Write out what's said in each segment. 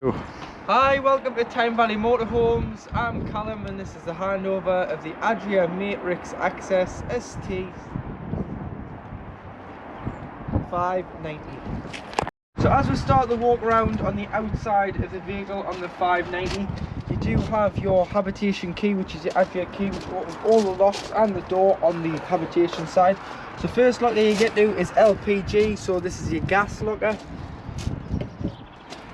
Hi, welcome to Tyne Valley Motorhomes. I'm Callum and this is the handover of the Adria Matrix Access ST 590. So as we start the walk around on the outside of the vehicle on the 590, you do have your habitation key, which is your Adria key, which opens all the locks and the door on the habitation side. So first lock that you get to is LPG, so this is your gas locker.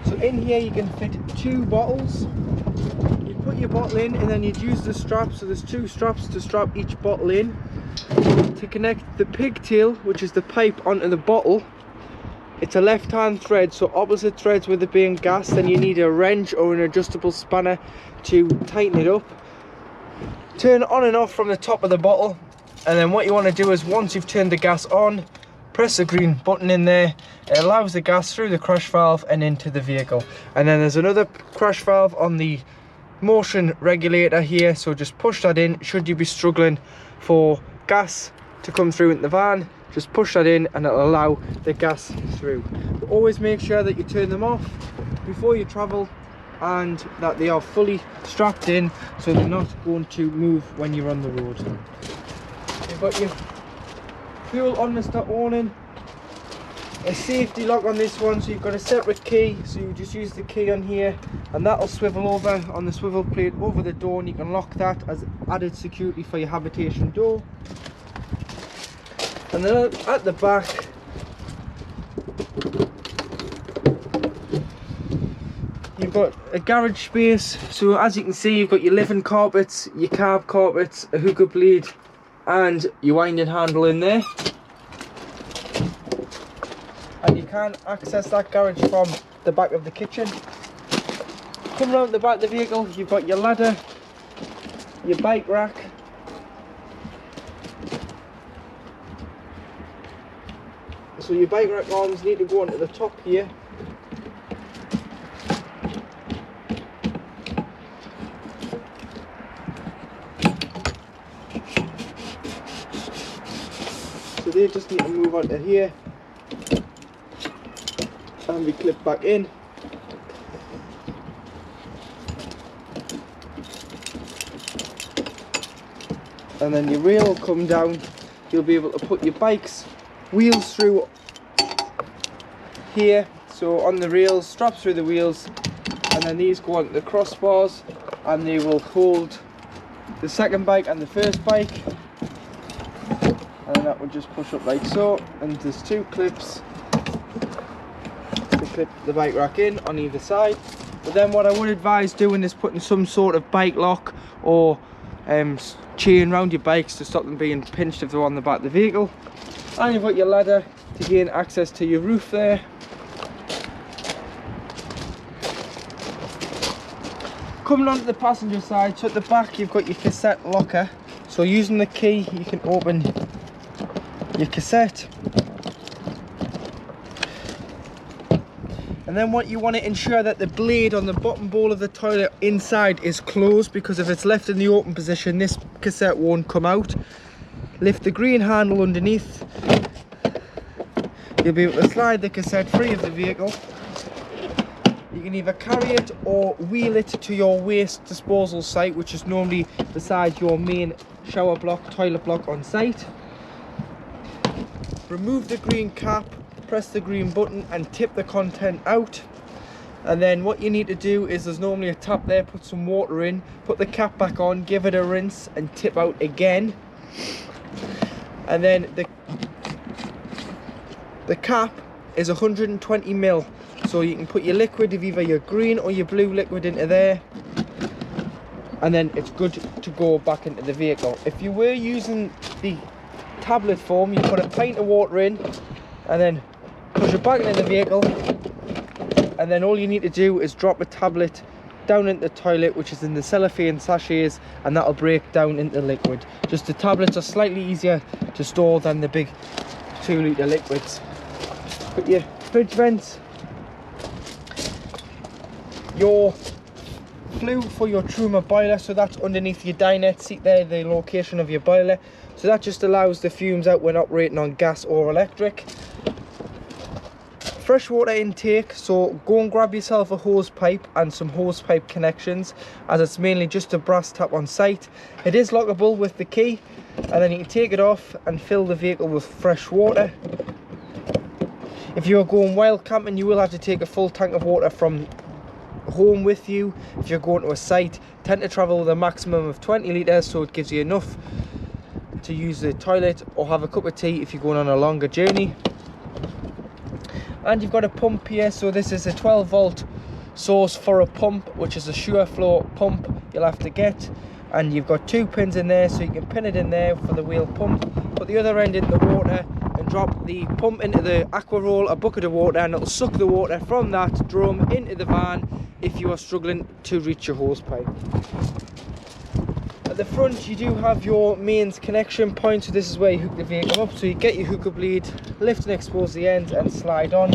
So in here you can fit 2 bottles. You put your bottle in and then you'd use the strap, so there's 2 straps to strap each bottle in. To connect the pigtail, which is the pipe, onto the bottle, it's a left hand thread, so opposite threads with it being gas, then you need a wrench or an adjustable spanner to tighten it up. Turn it on and off from the top of the bottle, and then what you want to do is once you've turned the gas on, press the green button in there. It allows the gas through the crash valve and into the vehicle. And then there's another crash valve on the motion regulator here, so just push that in. Should you be struggling for gas to come through in the van, just push that in and it'll allow the gas through. But always make sure that you turn them off before you travel and that they are fully strapped in so they're not going to move when you're on the road. You've got your fuel on Mr. Awning, a safety lock on this one, so you've got a separate key, so you just use the key on here and that'll swivel over on the swivel plate over the door, and you can lock that as added security for your habitation door. And then at the back you've got a garage space, so as you can see you've got your living carpets, your carb carpets, a hookah blade and your winding handle in there. And you can access that garage from the back of the kitchen. Come around the back of the vehicle, you've got your ladder, your bike rack, so your bike rack arms need to go onto the top here. So they just need to move onto here and be clipped back in. And then your rail will come down. You'll be able to put your bike's wheels through here. So on the rails, straps through the wheels, and then these go onto the crossbars and they will hold the second bike and the first bike. And that would just push up like so, and there's 2 clips to clip the bike rack in on either side. But then what I would advise doing is putting some sort of bike lock or chain around your bikes to stop them being pinched if they're on the back of the vehicle. And you've got your ladder to gain access to your roof there. Coming onto the passenger side, so at the back you've got your cassette locker, so using the key you can open your cassette. And then what you want to ensure that the blade on the bottom bowl of the toilet inside is closed, because if it's left in the open position this cassette won't come out. Lift the green handle underneath, you'll be able to slide the cassette free of the vehicle. You can either carry it or wheel it to your waste disposal site, which is normally beside your main shower block, toilet block on site. Remove the green cap, press the green button and tip the content out. And then what you need to do is, there's normally a tap there, put some water in, put the cap back on, give it a rinse and tip out again. And then the cap is 120 ml, so you can put your liquid of either your green or your blue liquid into there, and then it's good to go back into the vehicle. If you were using the tablet form, you put a pint of water in and then push it back into the vehicle, and then all you need to do is drop a tablet down into the toilet, which is in the cellophane sachets, and that'll break down into liquid. Just the tablets are slightly easier to store than the big 2 litre liquids. Put your fridge vents, your flue for your Truma boiler, so that's underneath your dinette seat there, the location of your boiler. So that just allows the fumes out when operating on gas or electric. Freshwater intake, so go and grab yourself a hose pipe and some hose pipe connections, as it's mainly just a brass tap on site. It is lockable with the key, and then you can take it off and fill the vehicle with fresh water. If you're going wild camping, you will have to take a full tank of water from home with you. If you're going to a site, tend to travel with a maximum of 20 litres, so it gives you enough to use the toilet or have a cup of tea if you're going on a longer journey. And you've got a pump here, so this is a 12 volt source for a pump, which is a sure flow pump you'll have to get, and you've got 2 pins in there, so you can pin it in there for the wheel pump, put the other end in the water and drop the pump into the aqua roll, a bucket of water, and it'll suck the water from that drum into the van if you are struggling to reach your hose pipe. At the front you do have your mains connection point, so this is where you hook the vehicle up. So you get your hooker bleed, lift and expose the ends and slide on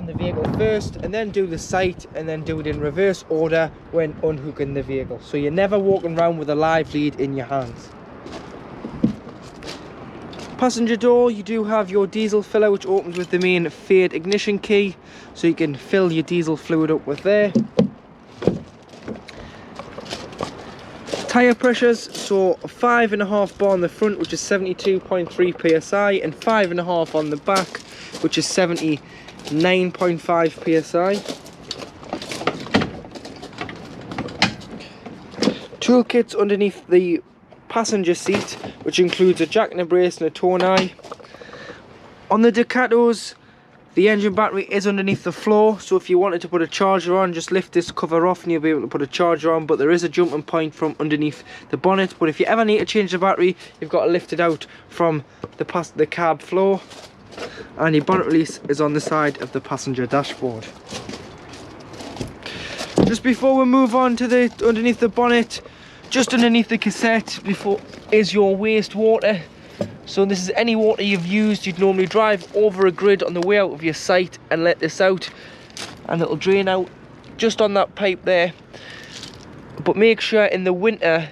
the vehicle first, and then do the sight, and then do it in reverse order when unhooking the vehicle, so you're never walking around with a live lead in your hands. Passenger door, you do have your diesel filler, which opens with the main fade ignition key, so you can fill your diesel fluid up with there. Tyre pressures, so 5.5 bar on the front, which is 72.3 psi, and 5.5 on the back, which is 79.5 psi. Toolkits underneath the passenger seat, which includes a jack and a brace and a tonai. On the Ducatos, the engine battery is underneath the floor, so if you wanted to put a charger on, just lift this cover off and you'll be able to put a charger on, but there is a jumping point from underneath the bonnet. But if you ever need to change the battery, you've got to lift it out from the cab floor, and your bonnet release is on the side of the passenger dashboard. Just before we move on to the underneath the bonnet, just underneath the cassette is your wastewater. So this is any water you've used. You'd normally drive over a grid on the way out of your site and let this out, and it'll drain out just on that pipe there. But make sure in the winter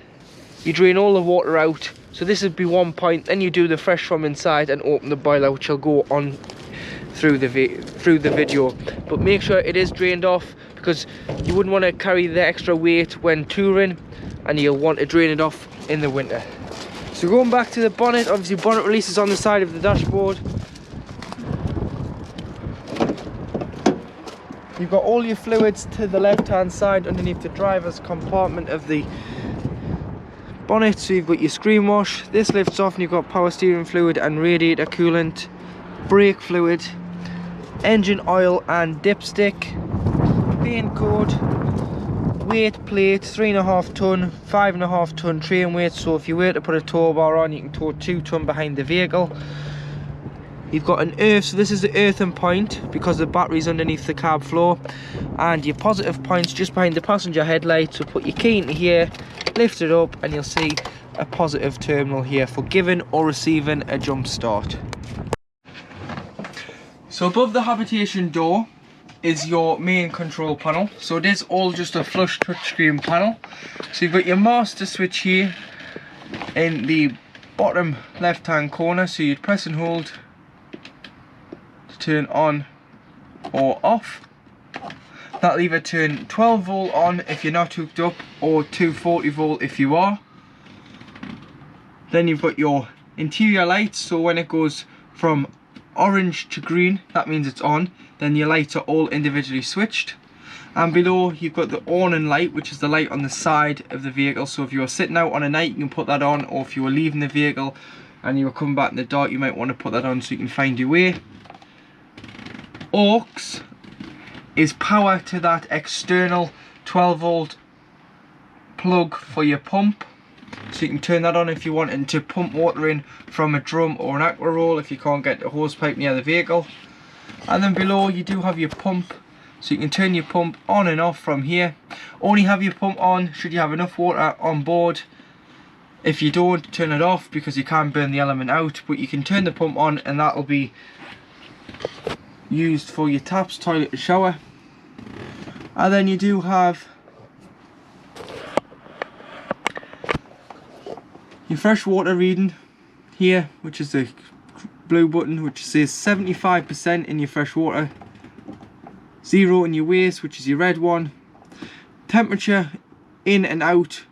you drain all the water out. So this would be one point. Then you do the fresh from inside and open the boiler, which will go on through the video. But make sure it is drained off, because you wouldn't want to carry the extra weight when touring, and you'll want to drain it off in the winter. So going back to the bonnet, obviously bonnet release is on the side of the dashboard. You've got all your fluids to the left hand side underneath the driver's compartment of the bonnet. So you've got your screen wash, this lifts off and you've got power steering fluid and radiator coolant, brake fluid, engine oil and dipstick, paint code, weight plate, 3.5 ton, 5.5 ton train weight, so if you were to put a tow bar on, you can tow 2 ton behind the vehicle. You've got an earth, so this is the earthing point because the battery's underneath the cab floor, and your positive point's just behind the passenger headlight. So put your key into here, lift it up, and you'll see a positive terminal here for giving or receiving a jump start. So above the habitation door is your main control panel. So it is all just a flush touchscreen panel. So you've got your master switch here in the bottom left hand corner, so you'd press and hold to turn on or off. That'll either turn 12 volt on if you're not hooked up, or 240 volt if you are. Then you've got your interior lights, so when it goes from orange to green, that means it's on. Then your lights are all individually switched. And below you've got the awning light, which is the light on the side of the vehicle. So if you are sitting out on a night, you can put that on, or if you were leaving the vehicle and you were coming back in the dark, you might want to put that on so you can find your way. Aux is power to that external 12 volt plug for your pump, so you can turn that on if you wanted to pump water in from a drum or an aqua roll if you can't get a hose pipe near the vehicle. And then below you do have your pump, so you can turn your pump on and off from here. Only have your pump on should you have enough water on board. If you don't, turn it off because you can't burn the element out, but you can turn the pump on and that will be used for your taps, toilet and shower. And then you do have your fresh water reading here, which is the blue button, which says 75% in your fresh water 0 in your waste, which is your red one. Temperature in and out,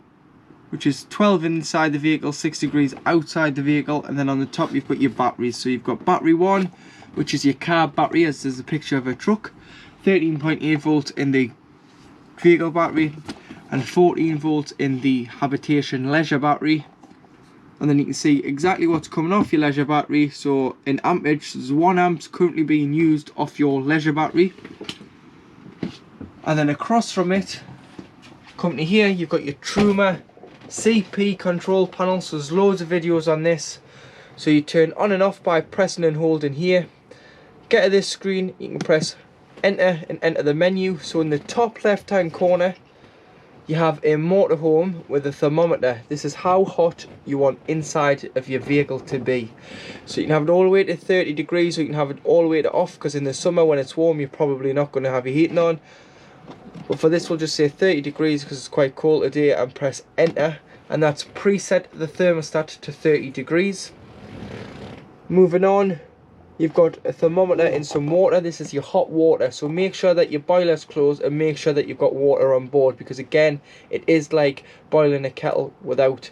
which is 12 inside the vehicle, 6 degrees outside the vehicle. And then on the top you've got your batteries. So you've got battery 1, which is your car battery, as there's a picture of a truck. 13.8 volts in the vehicle battery, and 14 volts in the habitation leisure battery. And then you can see exactly what's coming off your leisure battery. So in ampage, there's 1 amp currently being used off your leisure battery. And then across from it, company here, you've got your Truma CP control panel. So there's loads of videos on this. So you turn on and off by pressing and holding here. Get to this screen, you can press enter and enter the menu. So in the top left hand corner, you have a motorhome with a thermometer. This is how hot you want inside of your vehicle to be. So you can have it all the way to 30 degrees, or you can have it all the way to off, because in the summer when it's warm, you're probably not going to have your heating on. But for this, we'll just say 30 degrees because it's quite cold today, and press enter. And that's preset the thermostat to 30 degrees. Moving on, you've got a thermometer in some water. This is your hot water, so make sure that your boiler's closed and make sure that you've got water on board, because again, it is like boiling a kettle without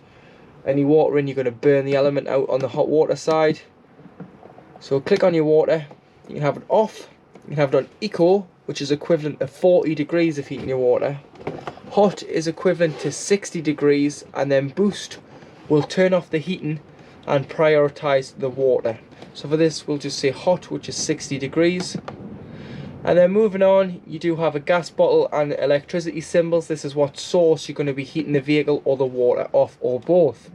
any water in. You're going to burn the element out on the hot water side. So click on your water, you can have it off, you can have it on eco, which is equivalent to 40 degrees of heating your water. Hot is equivalent to 60 degrees, and then boost will turn off the heating and prioritize the water. So for this, we'll just say hot, which is 60 degrees. And then moving on, you do have a gas bottle and electricity symbols. This is what source you're going to be heating the vehicle or the water off, or both.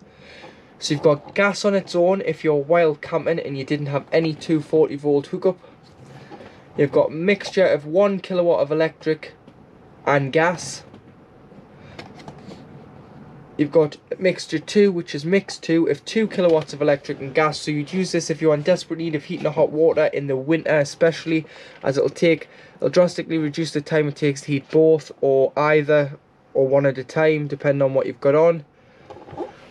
So you've got gas on its own if you're wild camping and you didn't have any 240 volt hookup. You've got mixture of 1 kilowatt of electric and gas. You've got mixture 2, which is mix 2 of 2 kilowatts of electric and gas. So you'd use this if you're in desperate need of heating or hot water in the winter, especially, as it'll drastically reduce the time it takes to heat both, or either, or one at a time, depending on what you've got on.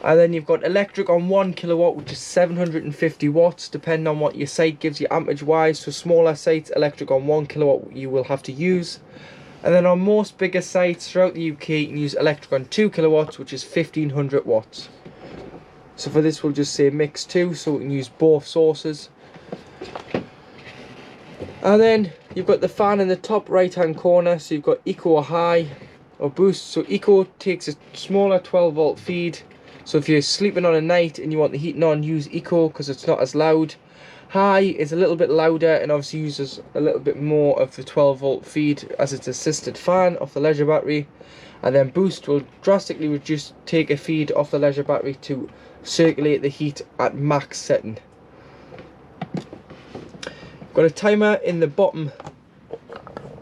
And then you've got electric on 1 kilowatt, which is 750 watts, depending on what your site gives you ampage wise. For smaller sites, electric on 1 kilowatt you will have to use. And then on most bigger sites throughout the UK, you can use electric on 2 kilowatts, which is 1500 watts. So for this, we'll just say mix 2, so we can use both sources. And then you've got the fan in the top right hand corner. So you've got eco or high or boost. So eco takes a smaller 12 volt feed. So if you're sleeping on a night and you want the heating on, use eco because it's not as loud. High is a little bit louder and obviously uses a little bit more of the 12 volt feed as it's assisted fan off the leisure battery. And then boost will drastically take a feed off the leisure battery to circulate the heat at max setting. Got a timer in the bottom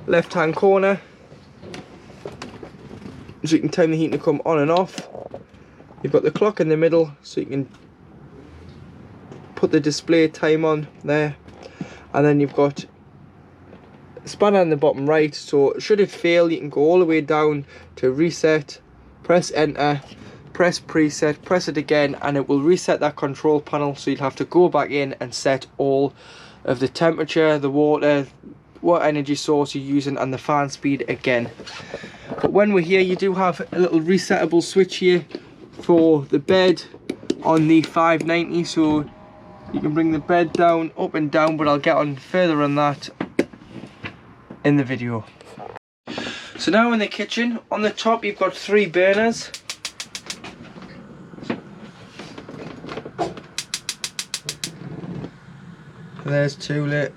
left hand corner, so you can time the heating to come on and off. You've got the clock in the middle, so you can put the display time on there. And then you've got a spanner in the bottom right, so should it fail, you can go all the way down to reset, press enter, press preset, press it again, and it will reset that control panel. So you'll have to go back in and set all of the temperature, the water, what energy source you're using, and the fan speed again. But when we're here, you do have a little resettable switch here for the bed on the 590, so you can bring the bed down, up and down, but I'll get on further on that in the video. So now in the kitchen, on the top you've got 3 burners. There's 2 lit,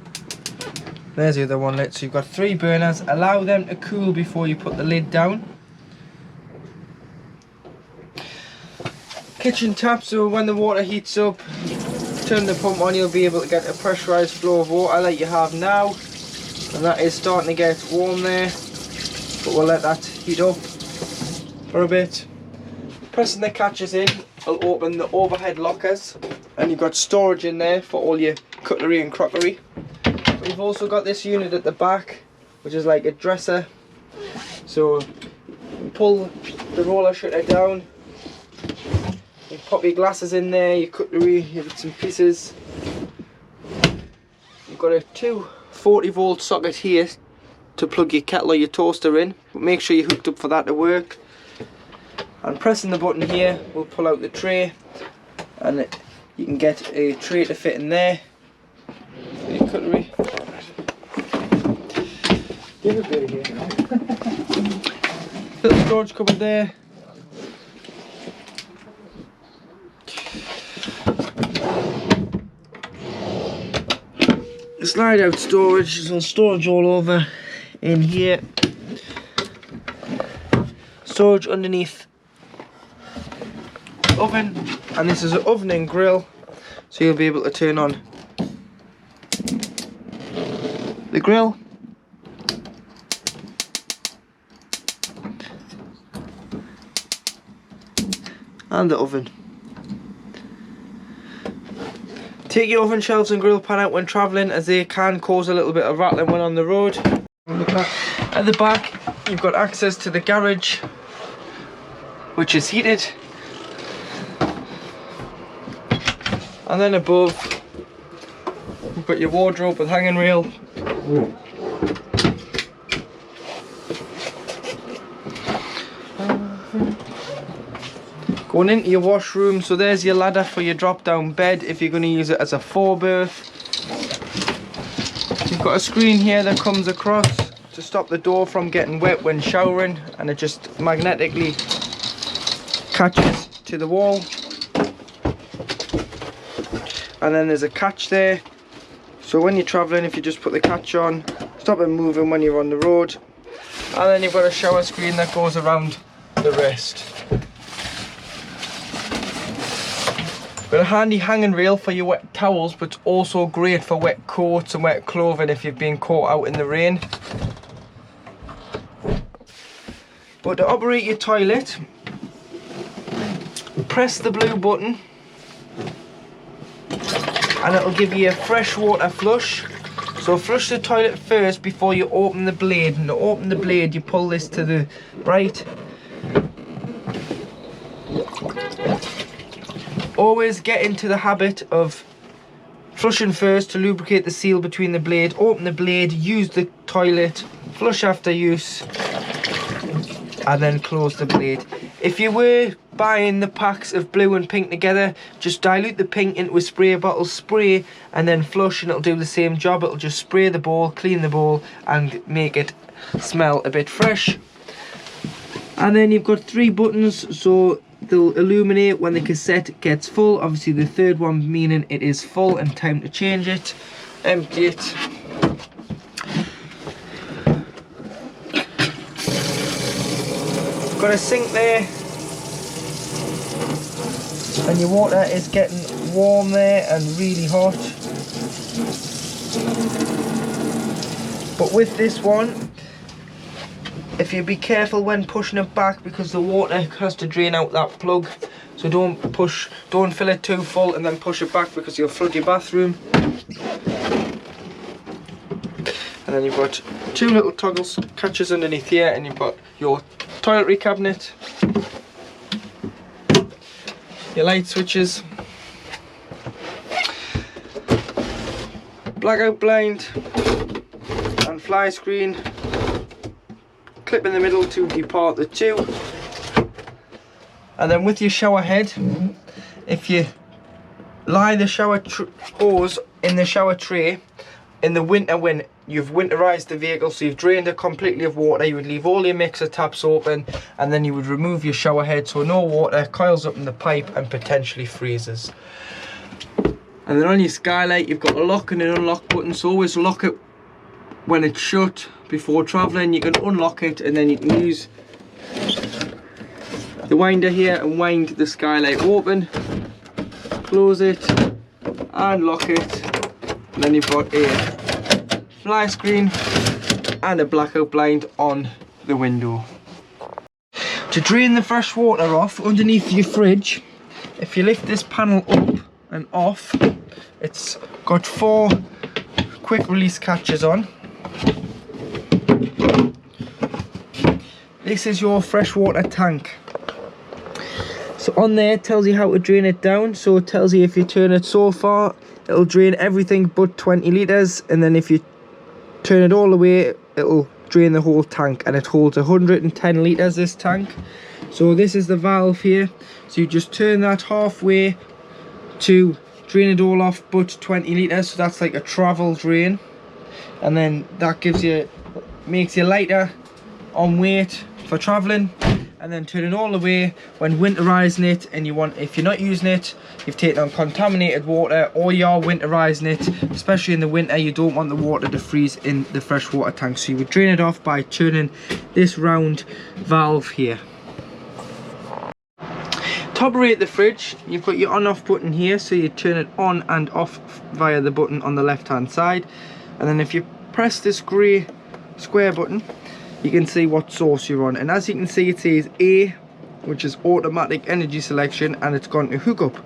there's the other one lit, so you've got 3 burners. Allow them to cool before you put the lid down. Kitchen tap, so when the water heats up, turn the pump on, you'll be able to get a pressurised flow of water like you have now, and that is starting to get warm there, but we'll let that heat up for a bit. Pressing the catches in will open the overhead lockers, and you've got storage in there for all your cutlery and crockery. We've also got this unit at the back, which is like a dresser, so you pull the roller shutter down, you pop your glasses in there, your cutlery, your bits and pieces. You've got a 240 volt socket here to plug your kettle or your toaster in, but make sure you're hooked up for that to work. And pressing the button here will pull out the tray, and you can get a tray to fit in there for your cutlery. Give a bit of here. Little storage cupboard there. Slide out storage, there's some storage all over in here. Storage underneath oven, and this is an oven and grill, so you'll be able to turn on the grill and the oven. Take your oven shelves and grill pan out when travelling, as they can cause a little bit of rattling when on the road. At the back you've got access to the garage, which is heated, and then above you've got your wardrobe with hanging rail. Going into your washroom, so there's your ladder for your drop down bed if you're going to use it as a 4-berth. You've got a screen here that comes across to stop the door from getting wet when showering, and it just magnetically catches to the wall. And then there's a catch there, so when you're travelling, if you just put the catch on, stop it moving when you're on the road. And then you've got a shower screen that goes around the rest. Got a handy hanging rail for your wet towels, but it's also great for wet coats and wet clothing if you've been caught out in the rain. But to operate your toilet, press the blue button and it'll give you a fresh water flush. So flush the toilet first before you open the blade, and to open the blade you pull this to the right. Always get into the habit of flushing first to lubricate the seal between the blade. Open the blade, use the toilet, flush after use, and then close the blade. If you were buying the packs of blue and pink together, just dilute the pink into a spray bottle, spray and then flush, and it'll do the same job. It'll just spray the bowl, clean the bowl and make it smell a bit fresh. And then you've got 3 buttons, so they'll illuminate when the cassette gets full. Obviously the third one meaning it is full and time to change it. Empty it. Got a sink there, and your water is getting warm there and really hot. But with this one, if you be careful when pushing it back, because the water has to drain out that plug, so don't fill it too full and then push it back, because you'll flood your bathroom. And then you've got 2 little toggle catches underneath here, and you've got your toiletry cabinet, your light switches, blackout blind and fly screen, clip in the middle to depart the 2. And then with your shower head, if you lie the shower hose in the shower tray, in the winter when you've winterized the vehicle, so you've drained it completely of water, you would leave all your mixer taps open, and then you would remove your shower head so no water coils up in the pipe and potentially freezes. And then on your skylight you've got a lock and an unlock button, so always lock it when it's shut. Before travelling you can unlock it, and then you can use the winder here and wind the skylight open, close it and lock it. And then you've got a fly screen and a blackout blind on the window. To drain the fresh water off underneath your fridge, if you lift this panel up and off, it's got 4 quick release catches on. This is your freshwater tank. So on there it tells you how to drain it down. So it tells you if you turn it so far, it'll drain everything but 20 litres, and then if you turn it all the way, it'll drain the whole tank, and it holds 110 litres, this tank. So this is the valve here, so you just turn that halfway to drain it all off but 20 litres, so that's like a travel drain, and then that gives you, makes you lighter on weight for travelling. And then turn it all the way when winterizing it, and you want, if you're not using it, you've taken on contaminated water, or you are winterizing it, especially in the winter, you don't want the water to freeze in the freshwater tank, so you would drain it off by turning this round valve here. To operate the fridge, you've got your on off button here, so you turn it on and off via the button on the left hand side, and then if you press this grey square button, you can see what source you're on, and as you can see it says A, which is automatic energy selection, and it's gone to hookup.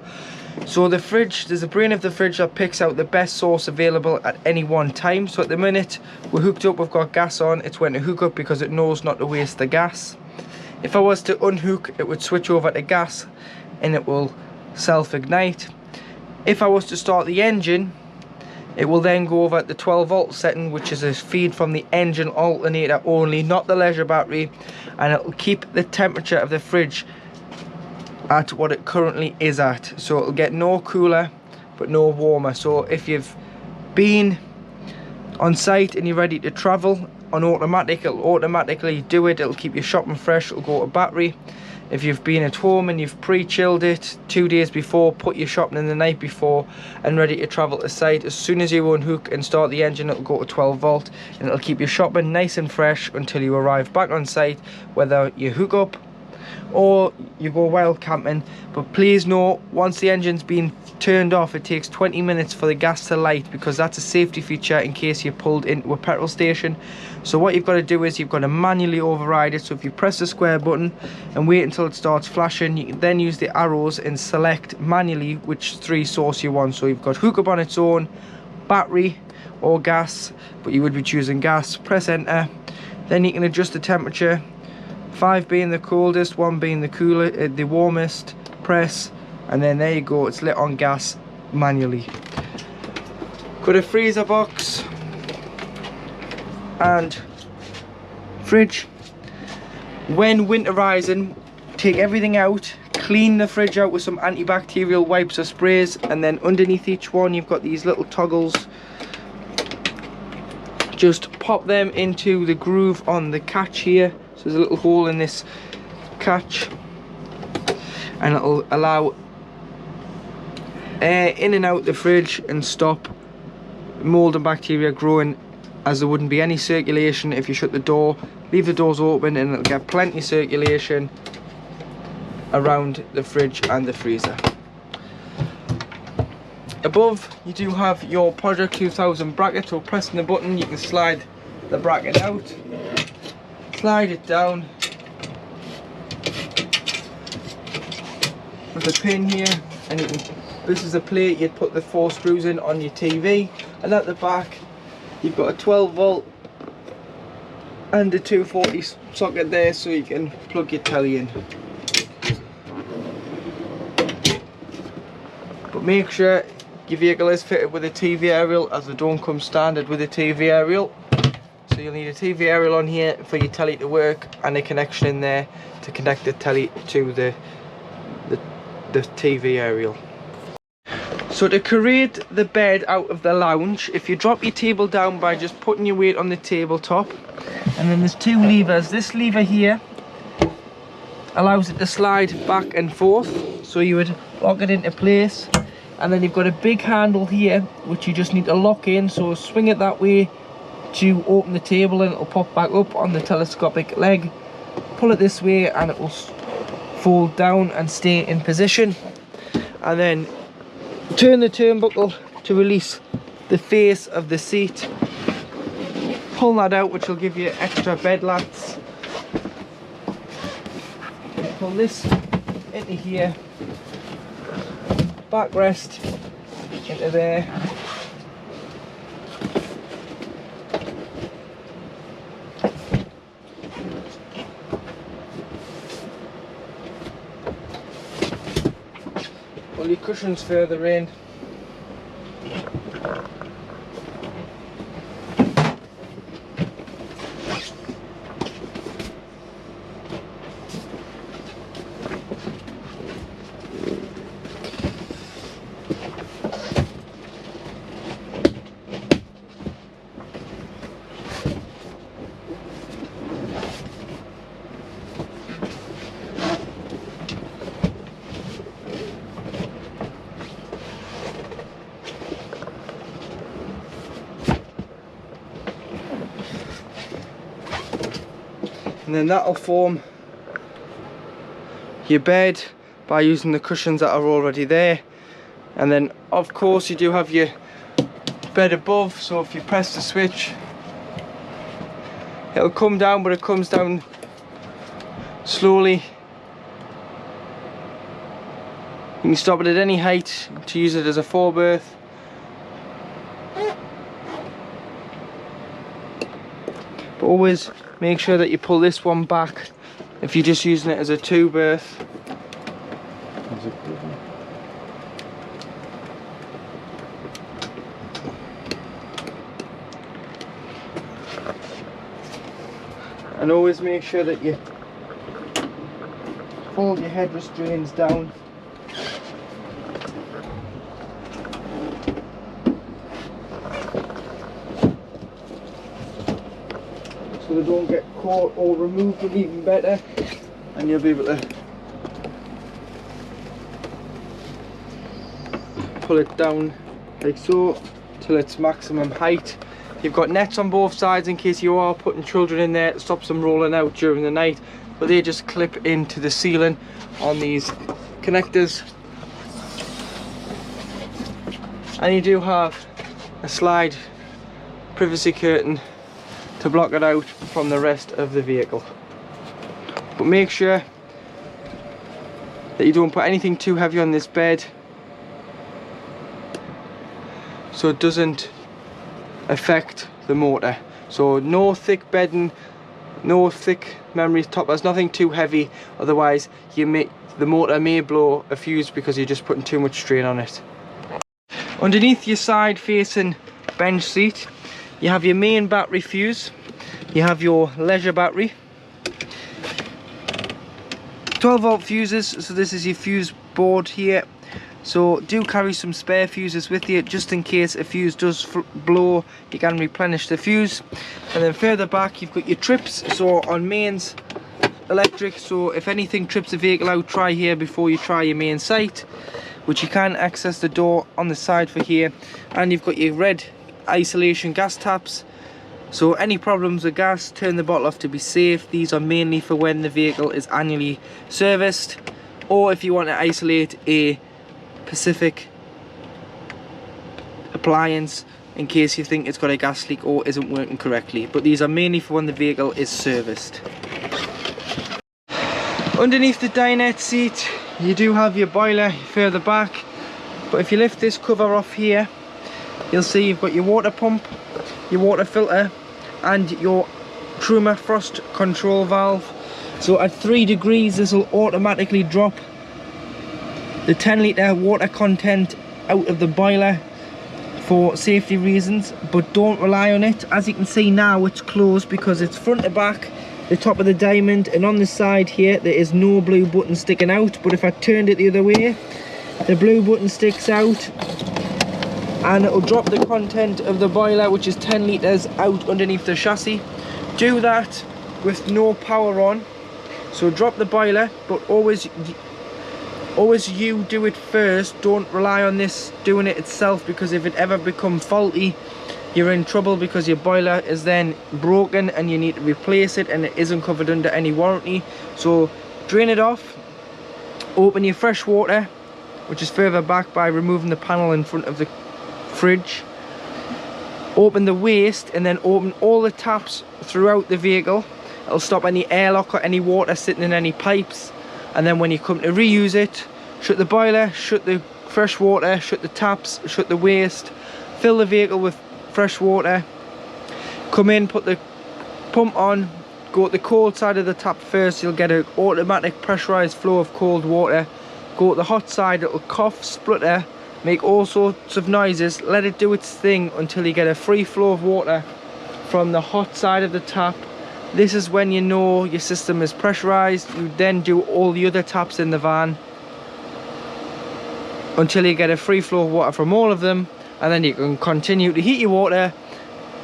So the fridge, there's a brain of the fridge that picks out the best source available at any one time. So at the minute we're hooked up, we've got gas on, it's went to hookup because it knows not to waste the gas. If I was to unhook, it would switch over to gas and it will self-ignite. If I was to start the engine, it will then go over at the 12 volt setting, which is a feed from the engine alternator only, not the leisure battery, and it will keep the temperature of the fridge at what it currently is at. So it'll get no cooler but no warmer. So if you've been on site and you're ready to travel on automatic, it'll automatically do it. It'll keep your shopping fresh, it'll go to battery. If you've been at home and you've pre-chilled it 2 days before, put your shopping in the night before and ready to travel to site, as soon as you unhook and start the engine, it'll go to 12 volt and it'll keep your shopping nice and fresh until you arrive back on site, whether you hook up or you go wild camping. But please note, once the engine's been turned off, it takes 20 minutes for the gas to light, because that's a safety feature in case you're pulled into a petrol station. So what you've got to do is you've got to manually override it. So if you press the square button and wait until it starts flashing, you can then use the arrows and select manually which 3 source you want. So you've got hookup on its own, battery or gas, but you would be choosing gas. Press enter, then you can adjust the temperature, 5 being the coldest, 1 being the cooler, the warmest. Press, and then there you go, it's lit on gas manually. Got a freezer box and fridge. When winterizing, take everything out, clean the fridge out with some antibacterial wipes or sprays, and then underneath each one you've got these little toggles. Just pop them into the groove on the catch here. So there's a little hole in this catch, and it'll allow air in and out the fridge and stop mold and bacteria growing, as there wouldn't be any circulation if you shut the door. Leave the doors open and it'll get plenty of circulation around the fridge and the freezer. Above you do have your Project 2000 bracket, so pressing the button you can slide the bracket out, slide it down with a pin here, and you can, this is a plate you'd put the 4 screws in on your TV, and at the back you've got a 12 volt and a 240 socket there, so you can plug your telly in. But make sure your vehicle is fitted with a TV aerial, as they don't come standard with a TV aerial. So you'll need a TV aerial on here for your telly to work, and a connection in there to connect the telly to the TV aerial. So to create the bed out of the lounge, if you drop your table down by just putting your weight on the tabletop, and then there's 2 levers. This lever here allows it to slide back and forth, so you would lock it into place, and then you've got a big handle here which you just need to lock in, so swing it that way to open the table and it'll pop back up on the telescopic leg. Pull it this way and it will fold down and stay in position, and then turn the turnbuckle to release the face of the seat. Pull that out, which will give you extra bed lats. Pull this into here, backrest into there. Pull your cushions further in. and then that'll form your bed by using the cushions that are already there. And then of course you do have your bed above, so if you press the switch it'll come down, but it comes down slowly. You can stop it at any height to use it as a four berth. But always make sure that you pull this one back if you're just using it as a two berth. And always make sure that you fold your head restraints down. So they don't get caught, or remove them even better, and you'll be able to pull it down like so till its maximum height. You've got nets on both sides in case you are putting children in there, to stop them rolling out during the night, but they just clip into the ceiling on these connectors. And you do have a slide privacy curtain to block it out from the rest of the vehicle. But make sure that you don't put anything too heavy on this bed so it doesn't affect the motor. So no thick bedding, no thick memory toppers, nothing too heavy, otherwise the motor may blow a fuse because you're just putting too much strain on it. Underneath your side facing bench seat you have your main battery fuse, you have your leisure battery, 12 volt fuses, so this is your fuse board here. So do carry some spare fuses with you just in case a fuse does blow, you can replenish the fuse. And then further back you've got your trips, so on mains electric, so if anything trips the vehicle out, try here before you try your main site, which you can access the door on the side for here. And you've got your red isolation gas taps, so any problems with gas, turn the bottle off to be safe. These are mainly for when the vehicle is annually serviced, or if you want to isolate a specific appliance in case you think it's got a gas leak or isn't working correctly. But these are mainly for when the vehicle is serviced. Underneath the dinette seat you do have your boiler further back, but if you lift this cover off here you'll see you've got your water pump, your water filter and your Truma frost control valve. So at 3 degrees this will automatically drop the 10 litre water content out of the boiler for safety reasons, but don't rely on it. As you can see now it's closed because it's front to back, the top of the diamond, and on the side here there is no blue button sticking out. But if I turned it the other way, the blue button sticks out and it will drop the content of the boiler, which is 10 litres, out underneath the chassis. Do that with no power on, so drop the boiler, but always you do it first. Don't rely on this doing it itself, because if it ever becomes faulty you're in trouble, because your boiler is then broken and you need to replace it and it isn't covered under any warranty. So drain it off, open your fresh water, which is further back by removing the panel in front of the fridge, open the waste, and then open all the taps throughout the vehicle. It'll stop any airlock or any water sitting in any pipes. And then when you come to reuse it, shut the boiler, shut the fresh water, shut the taps, shut the waste, fill the vehicle with fresh water, come in, put the pump on, go to the cold side of the tap first, you'll get an automatic pressurized flow of cold water. Go to the hot side, it'll cough, splutter, make all sorts of noises. Let it do its thing until you get a free flow of water from the hot side of the tap. This is when you know your system is pressurized. You then do all the other taps in the van until you get a free flow of water from all of them, and then you can continue to heat your water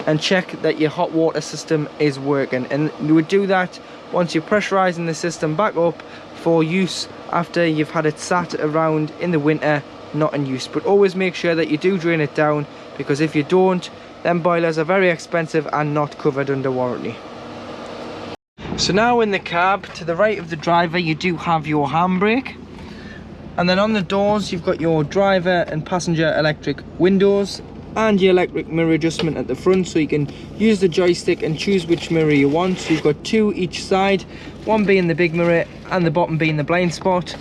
and check that your hot water system is working. And you would do that once you're pressurizing the system back up for use after you've had it sat around in the winter not in use. But always make sure that you do drain it down, because if you don't, then boilers are very expensive and not covered under warranty. So now in the cab, to the right of the driver, you do have your handbrake. And then on the doors, you've got your driver and passenger electric windows and your electric mirror adjustment at the front, so you can use the joystick and choose which mirror you want. So you've got two each side, one being the big mirror and the bottom being the blind spot.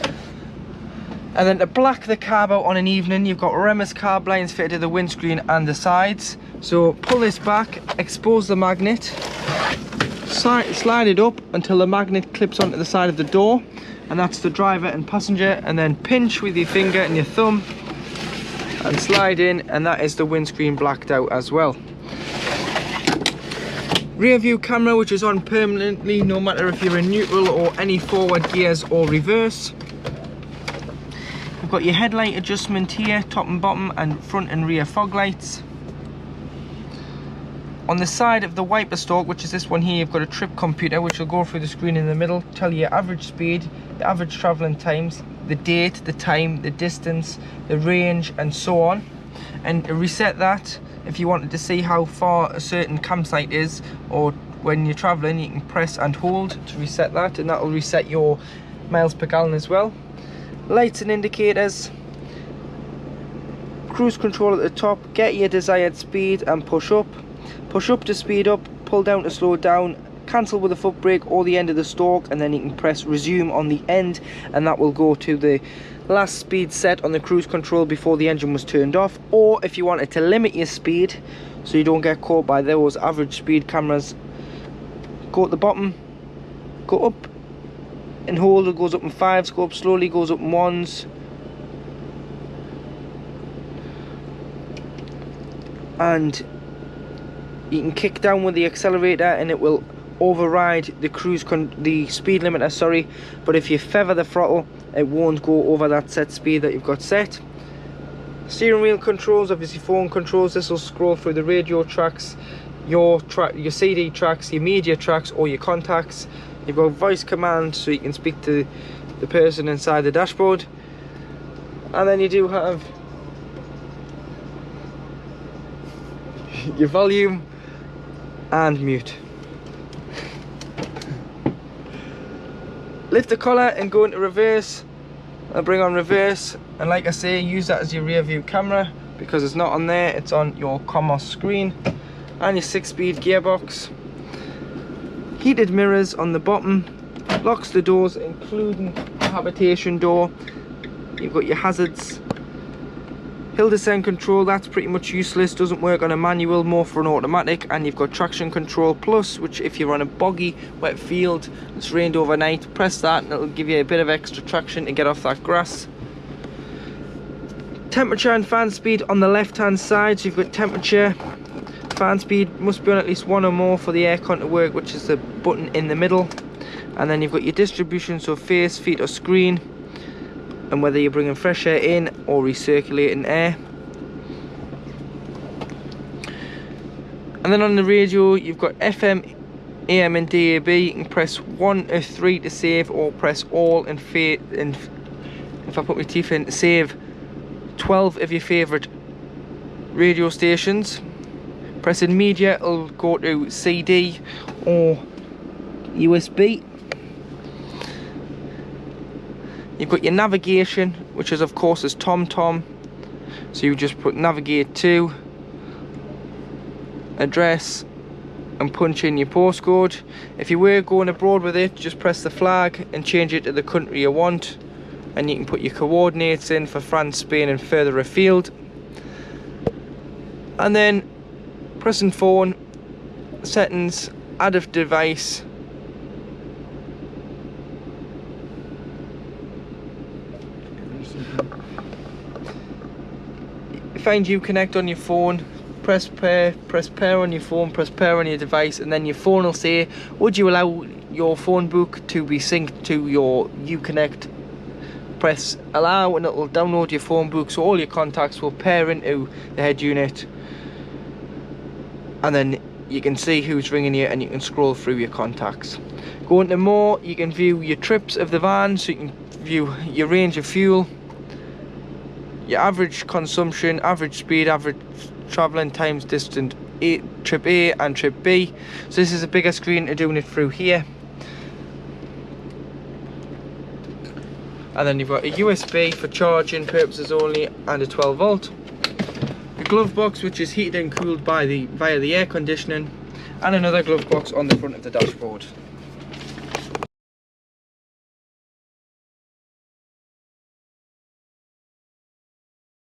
And then to black the cab out on an evening, you've got Remus car blinds fitted to the windscreen and the sides. So pull this back, expose the magnet, slide it up until the magnet clips onto the side of the door, and that's the driver and passenger, and then pinch with your finger and your thumb and slide in, and that is the windscreen blacked out as well. Rear view camera, which is on permanently no matter if you're in neutral or any forward gears or reverse. You've got your headlight adjustment here, top and bottom, and front and rear fog lights. On the side of the wiper stalk, which is this one here, you've got a trip computer which will go through the screen in the middle, tell you your average speed, the average travelling times, the date, the time, the distance, the range, and so on. And reset that if you wanted to see how far a certain campsite is, or when you're travelling, you can press and hold to reset that, and that will reset your miles per gallon as well. Lights and indicators, cruise control at the top, get your desired speed and push up to speed up, pull down to slow down, cancel with the foot brake or the end of the stalk, and then you can press resume on the end, and that will go to the last speed set on the cruise control before the engine was turned off. Or if you wanted to limit your speed so you don't get caught by those average speed cameras, go at the bottom, go up and hold, it goes up in 5s, go up slowly, goes up in 1s, and you can kick down with the accelerator and it will override the speed limiter, sorry. But if you feather the throttle, it won't go over that set speed that you've got set. Steering wheel controls, obviously phone controls. This will scroll through the radio tracks, your CD tracks, your media tracks, or your contacts. You've got voice command, so you can speak to the person inside the dashboard. And then you do have your volume and mute. Lift the collar and go into reverse. I'll bring on reverse, and like I say, use that as your rear view camera because it's not on there, it's on your COMOS screen. And your 6-speed gearbox. Heated mirrors on the bottom, locks the doors including the habitation door. You've got your hazards, hill descent control, that's pretty much useless, doesn't work on a manual, more for an automatic. And you've got traction control plus, which if you're on a boggy wet field, it's rained overnight, press that and it'll give you a bit of extra traction to get off that grass. Temperature and fan speed on the left hand side, so you've got temperature, fan speed must be on at least 1 or more for the aircon to work, which is the button in the middle. And then you've got your distribution, so face, feet or screen, and whether you're bringing fresh air in or recirculating air. And then on the radio, you've got FM, AM and DAB. You can press 1 of 3 to save, or press all and if I put my teeth in, save 12 of your favourite radio stations. Pressing media will go to CD or USB. You've got your navigation, which is of course is TomTom, so you just put navigate to, address, and punch in your postcode. If you were going abroad with it, just press the flag and change it to the country you want, and you can put your coordinates in for France, Spain and further afield. And then pressing phone, settings, add a device, find Uconnect on your phone, press pair on your phone, press pair on your device, and then your phone will say, would you allow your phone book to be synced to your Uconnect? Press allow and it will download your phone book, so all your contacts will pair into the head unit, and then you can see who's ringing you and you can scroll through your contacts. Go into more, you can view your trips of the van, so you can view your range of fuel, your average consumption, average speed, average travelling times, distance, trip A and trip B. So this is a bigger screen to doing it through here. And then you've got a USB for charging purposes only and a 12 volt. The glove box, which is heated and cooled via the air conditioning, and another glove box on the front of the dashboard.